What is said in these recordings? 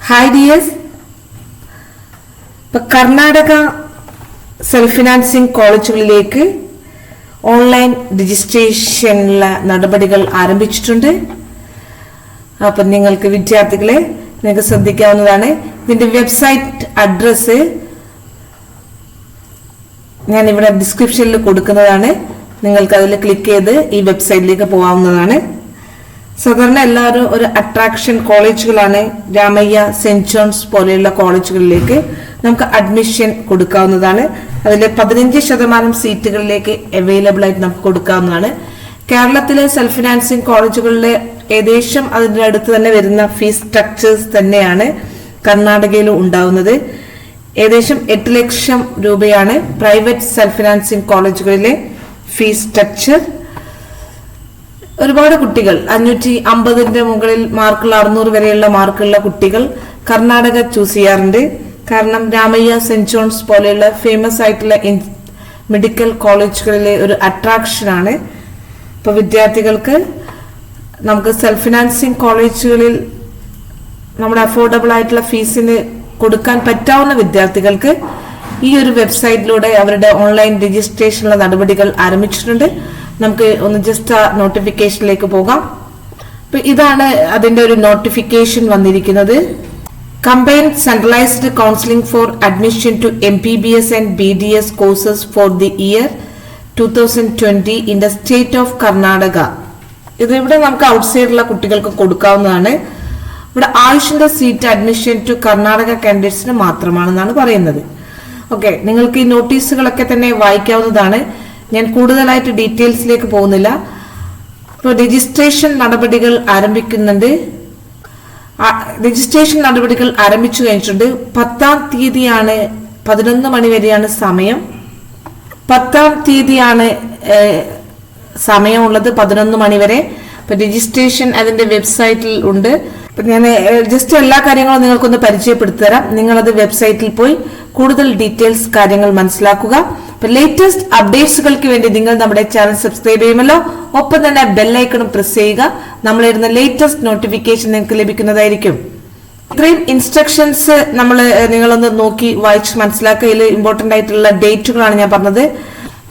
Hi dears, ഇപ്പോൾ Karnataka self financing കോളേജുകളിലേക്ക് online രജിസ്ട്രേഷനുള്ള നടപടികൾ ആരംഭിച്ചിട്ടുണ്ട്. അപ്പം വിദ്യാർത്ഥികളെ നിങ്ങൾക്ക് ശ്രദ്ധിക്കാവുന്നതാണ്. ഇതിന്റെ വെബ്സൈറ്റ് അഡ്രസ്സ് ഞാൻ ഇവിടെ ഡിസ്ക്രിപ്ഷനിൽ കൊടുക്കുന്നതാണ്. നിങ്ങൾക്ക് അതിൽ ക്ലിക്ക് ചെയ്ത് ഈ വെബ്സൈറ്റിലേക്ക് പോകാവുന്നതാണ്. സാധാരണ എല്ലാവരും ഒരു അട്രാക്ഷൻ കോളേജുകളാണ്. രാമയ്യ, സെന്റ് ജോൺസ് പോലെയുള്ള കോളേജുകളിലേക്ക് നമുക്ക് അഡ്മിഷൻ കൊടുക്കാവുന്നതാണ്. അതിൽ 15% സീറ്റുകളിലേക്ക് അവൈലബിൾ ആയിട്ട് നമുക്ക് കൊടുക്കാവുന്നതാണ്. കേരളത്തിലെ സെൽഫ് ഫിനാൻസിങ് കോളേജുകളിലെ ഏകദേശം അതിന്റെ അടുത്ത് തന്നെ വരുന്ന ഫീസ് സ്ട്രക്ചേഴ്സ് തന്നെയാണ് കർണാടകയിലും ഉണ്ടാവുന്നത്. ഏകദേശം 8 ലക്ഷം രൂപയാണ് പ്രൈവറ്റ് സെൽഫ് ഫിനാൻസിങ് കോളേജുകളിലെ ഫീസ് സ്ട്രക്ചർ. ഒരുപാട് കുട്ടികൾ 550 മുകളിൽ മാർക്കുള്ള 600 വരെയുള്ള മാർക്കുള്ള കുട്ടികൾ കർണാടക ചൂസ് ചെയ്യാറുണ്ട്. കാരണം രാമയ്യ, സെന്റ് ജോൺസ് പോലെയുള്ള ഫേമസ് ആയിട്ടുള്ള മെഡിക്കൽ കോളേജുകളിലെ ഒരു അട്രാക്ഷനാണ്. ഇപ്പൊ വിദ്യാർത്ഥികൾക്ക് നമുക്ക് സെൽഫ് ഫിനാൻസിങ് കോളേജുകളിൽ നമ്മുടെ അഫോർഡബിൾ ആയിട്ടുള്ള ഫീസിന് കൊടുക്കാൻ പറ്റാവുന്ന വിദ്യാർത്ഥികൾക്ക് ഈ ഒരു വെബ്സൈറ്റിലൂടെ അവരുടെ ഓൺലൈൻ രജിസ്ട്രേഷനുള്ള നടപടികൾ ആരംഭിച്ചിട്ടുണ്ട്. നമുക്ക് ഒന്ന് ജസ്റ്റ് ആ നോട്ടിഫിക്കേഷനിലേക്ക് പോകാം. അപ്പൊ ഇതാണ് അതിന്റെ ഒരു നോട്ടിഫിക്കേഷൻ വന്നിരിക്കുന്നത്. Combined centralised counselling for admission to MPBS and BDS courses for the year 2020 in the state of Karnataka. ഇതിവിടെ നമുക്ക് ഔട്ട്സൈഡുള്ള കുട്ടികൾക്ക് കൊടുക്കാവുന്നതാണ്. ഇവിടെ ആയുഷിന്റെ സീറ്റ് അഡ്മിഷൻ ടു കർണാടക കാൻഡിഡേറ്റ്സിന് മാത്രമാണെന്നാണ് പറയുന്നത്. ഓക്കെ, നിങ്ങൾക്ക് ഈ നോട്ടീസുകളൊക്കെ തന്നെ വായിക്കാവുന്നതാണ്. ഞാൻ കൂടുതലായിട്ട് ഡീറ്റെയിൽസിലേക്ക് പോകുന്നില്ല. ഇപ്പോൾ രജിസ്ട്രേഷൻ നടപടികൾ ആരംഭിക്കുന്നുണ്ട്. രജിസ്ട്രേഷൻ നടപടികൾ ആരംഭിച്ചു കഴിഞ്ഞിട്ടുണ്ട്. 10-ാം തീയതിയാണ് 11 മണി വരെയാണ് സമയം. 10-ാം തീയതിയാണ് സമയമുള്ളത് 11 മണി വരെ. അപ്പൊ രജിസ്ട്രേഷൻ അതിന്റെ വെബ്സൈറ്റിൽ ഉണ്ട്. അപ്പൊ ഞാൻ ജസ്റ്റ് എല്ലാ കാര്യങ്ങളും നിങ്ങൾക്കൊന്ന് പരിചയപ്പെടുത്തി തരാം. നിങ്ങളത് വെബ്സൈറ്റിൽ പോയി കൂടുതൽ ഡീറ്റെയിൽസ് കാര്യങ്ങൾ മനസ്സിലാക്കുക. അപ്പൊ ലേറ്റസ്റ്റ് അപ്ഡേറ്റ്സുകൾക്ക് വേണ്ടി നിങ്ങൾ നമ്മുടെ ചാനൽ സബ്സ്ക്രൈബ് ചെയ്യുമല്ലോ. ഒപ്പം തന്നെ ബെല്ലൈക്കണും പ്രസ് ചെയ്യുക. നമ്മളിടുന്ന ലേറ്റസ്റ്റ് നോട്ടിഫിക്കേഷൻ നിങ്ങൾക്ക് ലഭിക്കുന്നതായിരിക്കും. ഇത്രയും ഇൻസ്ട്രക്ഷൻസ് നിങ്ങളൊന്ന് നോക്കി വായിച്ച് മനസ്സിലാക്കുക. ഇതിൽ ഇമ്പോർട്ടന്റ് ആയിട്ടുള്ള ഡേറ്റുകളാണ് ഞാൻ പറഞ്ഞത്.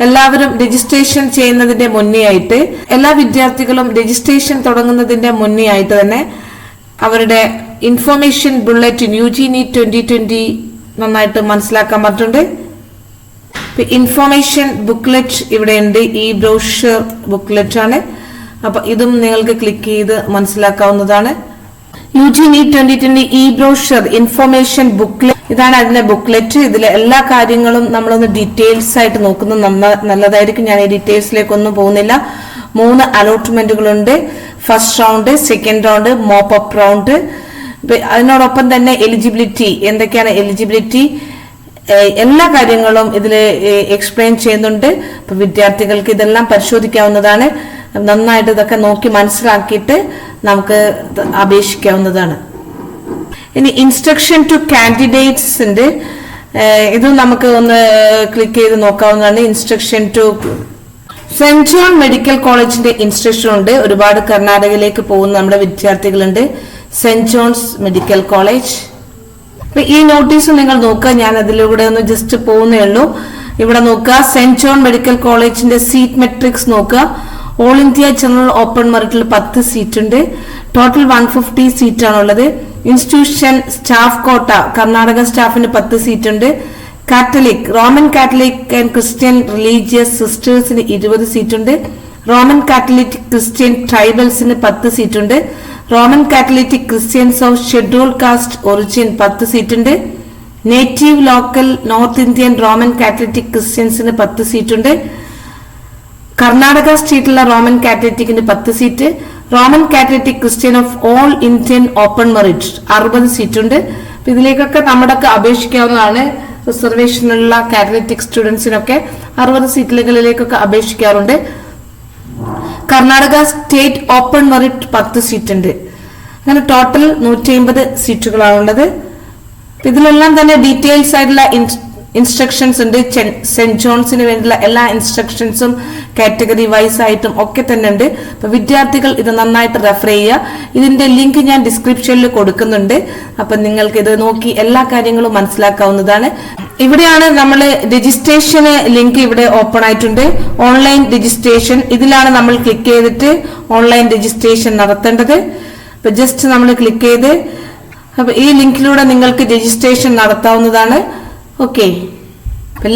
എല്ലാവരും രജിസ്ട്രേഷൻ ചെയ്യുന്നതിന്റെ മുന്നേ ആയിട്ട്, എല്ലാ വിദ്യാർത്ഥികളും രജിസ്ട്രേഷൻ തുടങ്ങുന്നതിന്റെ മുന്നേ ആയിട്ട് തന്നെ അവരുടെ ഇൻഫർമേഷൻ ബുള്ളറ്റിൻ UG NEET 2020 നന്നായിട്ട് മനസ്സിലാക്കാൻ പറ്റുന്നുണ്ട്. ഇൻഫർമേഷൻ ബുക്ക്ലെറ്റ് ഇവിടെ ഉണ്ട്. ഈ ബ്രോഷർ ബുക്ക്ലെറ്റ് ആണ്. അപ്പൊ ഇതും നിങ്ങൾക്ക് ക്ലിക്ക് ചെയ്ത് മനസ്സിലാക്കാവുന്നതാണ്. UG NEET 2020 ഈ ബ്രോഷർ ഇൻഫർമേഷൻ ബുക്ക്ലെറ്റ്, ഇതാണ് അതിന്റെ ബുക്ക്ലെറ്റ്. ഇതിലെ എല്ലാ കാര്യങ്ങളും നമ്മളൊന്ന് ഡീറ്റെയിൽസ് ആയിട്ട് നോക്കുന്നത് നല്ലതായിരിക്കും. ഞാൻ ഈ ഡീറ്റെയിൽസിലേക്കൊന്നും പോകുന്നില്ല. 3 അലോട്ട്മെന്റുകളുണ്ട്. First round, second round, mop up round. അതിനോടൊപ്പം തന്നെ എലിജിബിലിറ്റി, എന്തൊക്കെയാണ് എലിജിബിലിറ്റി, എല്ലാ കാര്യങ്ങളും ഇതിൽ എക്സ്പ്ലെയിൻ ചെയ്യുന്നുണ്ട്. അപ്പൊ വിദ്യാർത്ഥികൾക്ക് ഇതെല്ലാം പരിശോധിക്കാവുന്നതാണ്. നന്നായിട്ട് ഇതൊക്കെ നോക്കി മനസ്സിലാക്കിയിട്ട് നമുക്ക് അപേക്ഷിക്കാവുന്നതാണ്. ഇനി ഇൻസ്ട്രക്ഷൻ ടു കാൻഡിഡേറ്റ്സ് ഉണ്ട്. ഇത് നമുക്ക് ഒന്ന് ക്ലിക്ക് ചെയ്ത് നോക്കാവുന്നതാണ്. Instruction to saint John medical കോളേജിന്റെ ഇൻസ്ട്രക്ഷൻ ഉണ്ട്. ഒരുപാട് കർണാടകയിലേക്ക് പോകുന്ന നമ്മുടെ വിദ്യാർത്ഥികളുണ്ട്. Saint John's medical college. ഈ നോട്ടീസ് നിങ്ങൾ നോക്കുക. ഞാൻ അതിലൂടെ ഒന്ന് ജസ്റ്റ് പോകുന്നേ ഉള്ളൂ. ഇവിടെ നോക്കുക, സെന്റ് ജോൺ മെഡിക്കൽ കോളേജിന്റെ സീറ്റ് മെട്രിക്സ് നോക്കുക. ഓൾ ഇന്ത്യ ജനറൽ ഓപ്പൺ മെറിറ്റിൽ 10 സീറ്റ് ഉണ്ട്. ടോട്ടൽ 150 സീറ്റാണുള്ളത്. ഇൻസ്റ്റിറ്റ്യൂഷൻ സ്റ്റാഫ് കോട്ട, കർണാടക സ്റ്റാഫിന് 10 സീറ്റ് ഉണ്ട്. Catholic, Roman Catholic and Christian religious സിസ്റ്റേഴ്സിന് 20 സീറ്റ് ഉണ്ട്. റോമൻ കാത്തലിക് ക്രിസ്ത്യൻ ട്രൈബൽസിന് 10 സീറ്റ് ഉണ്ട്. Roman Catholic Christians of schedule caste origin 10 seat ഉണ്ട്. Native local north Indian Roman Catholic ക്രിസ്ത്യൻസിന് 10 സീറ്റ് ഉണ്ട്. കർണാടക സ്റ്റേറ്റിലുള്ള Roman കാത്തലിക്കിന് 10 seat. Roman Catholic Christian of all Indian open merit 60 seat ഉണ്ട്. ഇതിലേക്കൊക്കെ നമ്മുടെ അപേക്ഷിക്കാവുന്നതാണ്. റിസർവേഷനുള്ള കാത്തലിക് സ്റ്റുഡൻസിനൊക്കെ 60 സീറ്റുകളിലേക്കൊക്കെ അപേക്ഷിക്കാറുണ്ട്. Karnataka state open merit 10 seat ഉണ്ട്. അങ്ങനെ ടോട്ടൽ 150 സീറ്റുകളാണുള്ളത്. ഇതിലെല്ലാം തന്നെ ഡീറ്റെയിൽസ് ആയിട്ടുള്ള ഇൻസ്ട്രക്ഷൻസ് ഉണ്ട്. സെന്റ് ജോൺസിന് വേണ്ടിയുള്ള എല്ലാ ഇൻസ്ട്രക്ഷൻസും കാറ്റഗറി വൈസ് ആയിട്ടും ഒക്കെ തന്നെ ഉണ്ട്. അപ്പൊ വിദ്യാർത്ഥികൾ ഇത് നന്നായിട്ട് റെഫർ ചെയ്യുക. ഇതിന്റെ ലിങ്ക് ഞാൻ ഡിസ്ക്രിപ്ഷനിൽ കൊടുക്കുന്നുണ്ട്. അപ്പൊ നിങ്ങൾക്ക് ഇത് നോക്കി എല്ലാ കാര്യങ്ങളും മനസ്സിലാക്കാവുന്നതാണ്. ഇവിടെയാണ് നമ്മൾ രജിസ്ട്രേഷന് ലിങ്ക് ഇവിടെ ഓപ്പൺ ആയിട്ടുണ്ട്. ഓൺലൈൻ രജിസ്ട്രേഷൻ, ഇതിലാണ് നമ്മൾ ക്ലിക്ക് ചെയ്തിട്ട് ഓൺലൈൻ രജിസ്ട്രേഷൻ നടത്തേണ്ടത്. അപ്പൊ ജസ്റ്റ് നമ്മൾ ക്ലിക്ക് ചെയ്ത് അപ്പൊ ഈ ലിങ്കിലൂടെ നിങ്ങൾക്ക് രജിസ്ട്രേഷൻ നടത്താവുന്നതാണ്. ഓക്കെ,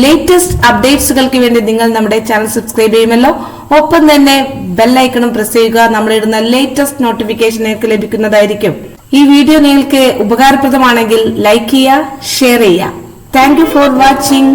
ലേറ്റസ്റ്റ് അപ്ഡേറ്റ്സുകൾക്ക് വേണ്ടി നിങ്ങൾ നമ്മുടെ ചാനൽ സബ്സ്ക്രൈബ് ചെയ്യുമല്ലോ. ഒപ്പം തന്നെ ബെല്ലൈക്കണും പ്രസ് ചെയ്യുക. നമ്മളിടുന്ന ലേറ്റസ്റ്റ് നോട്ടിഫിക്കേഷൻ നിങ്ങൾക്ക് ലഭിക്കുന്നതായിരിക്കും. ഈ വീഡിയോ നിങ്ങൾക്ക് ഉപകാരപ്രദമാണെങ്കിൽ ലൈക്ക് ചെയ്യുക, ഷെയർ ചെയ്യുക. Thank you for watching.